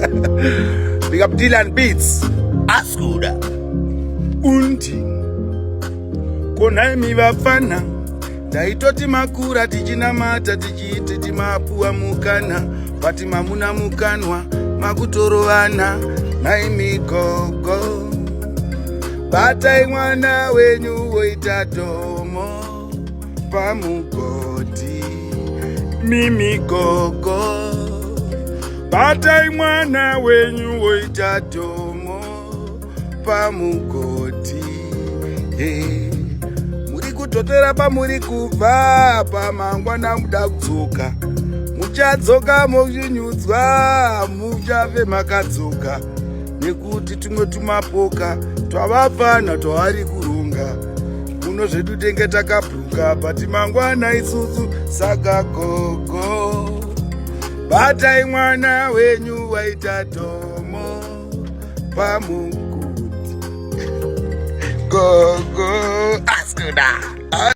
Big up Dylan Beats. Askuda. Unti. Konaimi vafana. Daitoti makura tichinamata tichiite timapuwa mukana. Pati mamuna mukanwa makutorovana naimigogo. Batai mwana wenyu woita Dhomo pamugodi mimigogo. Batai mwana wenyu woita Dhomo pamugodi. Muri kutotera pamuri kubva pamangwana muda kudzoka. Muchadzoka mozvinyudzwa muchave makadzoka. Nekuti tumwe tumapoka twavapana twavari kurunga. Kuno zvedu tenge takabruka pati mangwana isusu saka gogo. Batai mwana wenyu waita Dhomo pamugodi gogo. Askuda.